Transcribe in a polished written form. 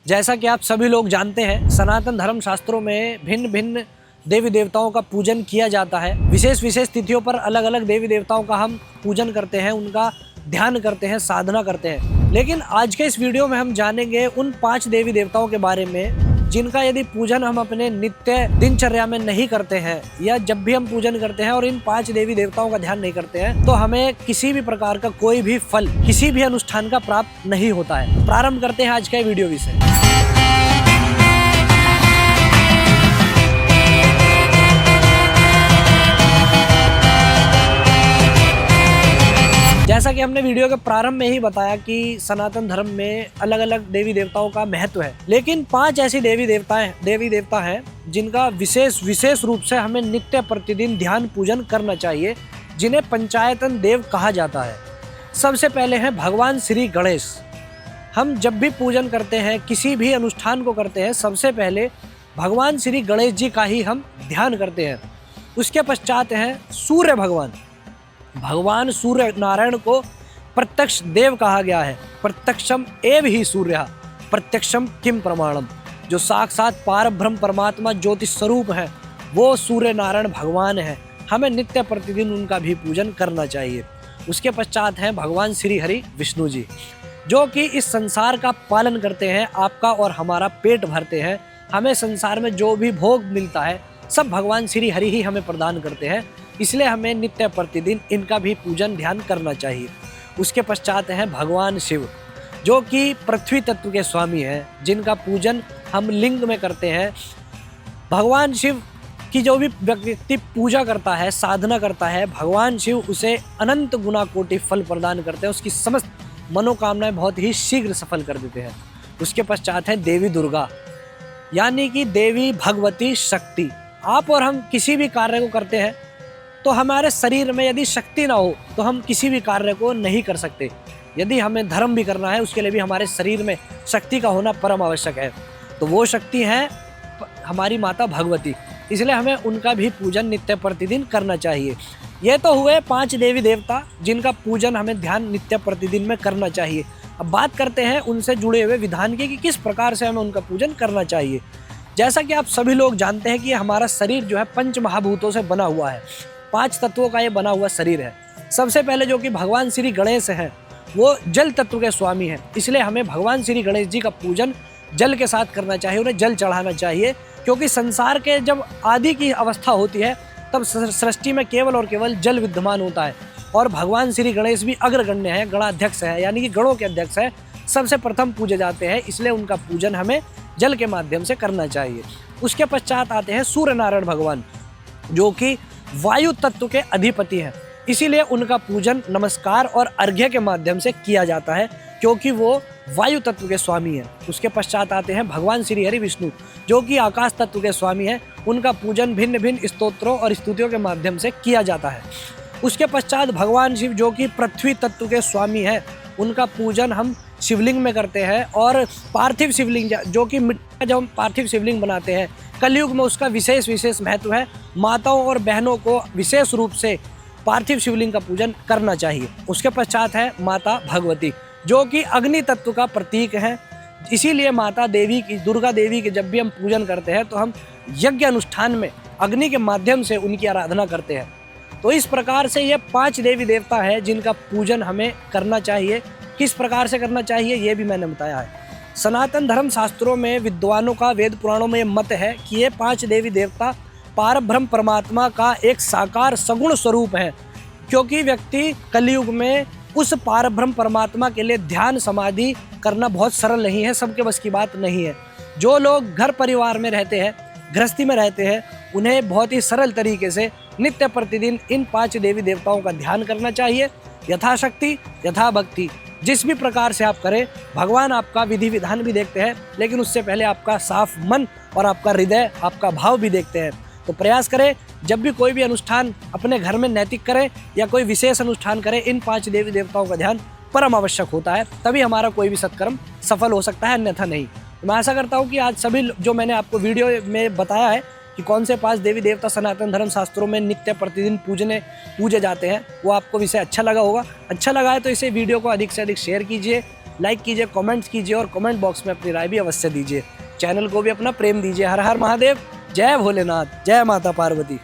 जैसा कि आप सभी लोग जानते हैं, सनातन धर्म शास्त्रों में भिन्न भिन्न देवी देवताओं का पूजन किया जाता है। विशेष विशेष तिथियों पर अलग अलग देवी देवताओं का हम पूजन करते हैं, उनका ध्यान करते हैं, साधना करते हैं। लेकिन आज के इस वीडियो में हम जानेंगे उन 5 देवी देवताओं के बारे में जिनका यदि पूजन हम अपने नित्य दिनचर्या में नहीं करते हैं या जब भी हम पूजन करते हैं और इन 5 देवी देवताओं का ध्यान नहीं करते हैं तो हमें किसी भी प्रकार का कोई भी फल किसी भी अनुष्ठान का प्राप्त नहीं होता है। प्रारंभ करते हैं आज का वीडियो विषय। जैसा कि हमने वीडियो के प्रारंभ में ही बताया कि सनातन धर्म में अलग अलग देवी देवताओं का महत्व है, लेकिन 5 ऐसी देवी देवता हैं जिनका विशेष रूप से हमें नित्य प्रतिदिन ध्यान पूजन करना चाहिए, जिन्हें पंचायतन देव कहा जाता है। सबसे पहले हैं भगवान श्री गणेश। हम जब भी पूजन करते हैं, किसी भी अनुष्ठान को करते हैं, सबसे पहले भगवान श्री गणेश जी का ही हम ध्यान करते हैं। उसके पश्चात हैं सूर्य भगवान। भगवान सूर्य नारायण को प्रत्यक्ष देव कहा गया है। प्रत्यक्षम एव ही सूर्य प्रत्यक्षम किम प्रमाणम। जो साक्षात पारब्रह्म परमात्मा ज्योति स्वरूप है वो सूर्य नारायण भगवान है। हमें नित्य प्रतिदिन उनका भी पूजन करना चाहिए। उसके पश्चात हैं भगवान श्री हरि विष्णु जी, जो कि इस संसार का पालन करते हैं, आपका और हमारा पेट भरते हैं। हमें संसार में जो भी भोग मिलता है सब भगवान श्री हरि ही हमें प्रदान करते हैं, इसलिए हमें नित्य प्रतिदिन इनका भी पूजन ध्यान करना चाहिए। उसके पश्चात हैं भगवान शिव, जो कि पृथ्वी तत्व के स्वामी हैं, जिनका पूजन हम लिंग में करते हैं। भगवान शिव की जो भी व्यक्ति पूजा करता है, साधना करता है, भगवान शिव उसे अनंत गुना कोटि फल प्रदान करते हैं। उसकी समस्त मनोकामनाएं बहुत ही शीघ्र सफल कर देते हैं। उसके पश्चात है देवी दुर्गा, यानी कि देवी भगवती शक्ति। आप और हम किसी भी कार्य को करते हैं तो हमारे शरीर में यदि शक्ति ना हो तो हम किसी भी कार्य को नहीं कर सकते। यदि हमें धर्म भी करना है उसके लिए भी हमारे शरीर में शक्ति का होना परम आवश्यक है। तो वो शक्ति है हमारी माता भगवती, इसलिए हमें उनका भी पूजन नित्य प्रतिदिन करना चाहिए। ये तो हुए 5 देवी देवता जिनका पूजन हमें ध्यान नित्य प्रतिदिन में करना चाहिए। अब बात करते हैं उनसे जुड़े हुए विधान की कि किस प्रकार से हमें उनका पूजन करना चाहिए। जैसा कि आप सभी लोग जानते हैं कि हमारा शरीर जो है 5 महाभूतों से बना हुआ है, 5 तत्वों का ये बना हुआ शरीर है। सबसे पहले जो कि भगवान श्री गणेश हैं वो जल तत्व के स्वामी हैं, इसलिए हमें भगवान श्री गणेश जी का पूजन जल के साथ करना चाहिए, उन्हें जल चढ़ाना चाहिए। क्योंकि संसार के जब आदि की अवस्था होती है तब सृष्टि में केवल और केवल जल विद्यमान होता है, और भगवान श्री गणेश भी अग्रगण्य है, गणाध्यक्ष है, यानी कि गणों के अध्यक्ष है, सबसे प्रथम पूजे जाते हैं, इसलिए उनका पूजन हमें जल के माध्यम से करना चाहिए। उसके पश्चात आते हैं सूर्य नारायण भगवान, जो कि वायु तत्व के अधिपति हैं, इसीलिए उनका पूजन नमस्कार और अर्घ्य के माध्यम से किया जाता है, क्योंकि वो वायु तत्व के स्वामी हैं। उसके पश्चात आते हैं भगवान श्री हरि विष्णु, जो कि आकाश तत्व के स्वामी हैं। उनका पूजन भिन्न भिन्न स्तोत्रों और स्तुतियों के माध्यम से किया जाता है। उसके पश्चात भगवान शिव, जो कि पृथ्वी तत्व के स्वामी हैं, उनका पूजन हम शिवलिंग में करते हैं। और पार्थिव शिवलिंग, जो कि मिट्टी का जब हम पार्थिव शिवलिंग बनाते हैं, कलयुग में उसका विशेष महत्व है। माताओं और बहनों को विशेष रूप से पार्थिव शिवलिंग का पूजन करना चाहिए। उसके पश्चात है माता भगवती, जो कि अग्नि तत्व का प्रतीक है, इसीलिए माता देवी की, दुर्गा देवी के जब भी हम पूजन करते हैं तो हम यज्ञ अनुष्ठान में अग्नि के माध्यम से उनकी आराधना करते हैं। तो इस प्रकार से ये 5 देवी देवता है जिनका पूजन हमें करना चाहिए। किस प्रकार से करना चाहिए ये भी मैंने बताया है। सनातन धर्म शास्त्रों में विद्वानों का, वेद पुराणों में ये मत है कि ये 5 देवी देवता पारब्रह्म परमात्मा का एक साकार सगुण स्वरूप है, क्योंकि व्यक्ति कलयुग में उस पारब्रह्म परमात्मा के लिए ध्यान समाधि करना बहुत सरल नहीं है, सबके बस की बात नहीं है। जो लोग घर परिवार में रहते हैं, गृहस्थी में रहते हैं, उन्हें बहुत ही सरल तरीके से नित्य प्रतिदिन इन 5 देवी देवताओं का ध्यान करना चाहिए। यथाशक्ति, यथा भक्ति, जिस भी प्रकार से आप करें, भगवान आपका विधि विधान भी देखते हैं, लेकिन उससे पहले आपका साफ मन और आपका हृदय, आपका भाव भी देखते हैं। तो प्रयास करें जब भी कोई भी अनुष्ठान अपने घर में नैतिक करें या कोई विशेष अनुष्ठान करें, इन 5 देवी देवताओं का ध्यान परम आवश्यक होता है, तभी हमारा कोई भी सत्कर्म सफल हो सकता है, अन्यथा नहीं। तो मैं आशा करता हूँ कि आज सभी जो मैंने आपको वीडियो में बताया है कि कौन से 5 देवी देवता सनातन धर्म शास्त्रों में नित्य प्रतिदिन पूजे जाते हैं, वो आपको विषय अच्छा लगा होगा। अच्छा लगा है तो इसे वीडियो को अधिक से अधिक शेयर कीजिए, लाइक कीजिए, कमेंट्स कीजिए और कमेंट बॉक्स में अपनी राय भी अवश्य दीजिए। चैनल को भी अपना प्रेम दीजिए। हर हर महादेव, जय भोलेनाथ, जय माता पार्वती।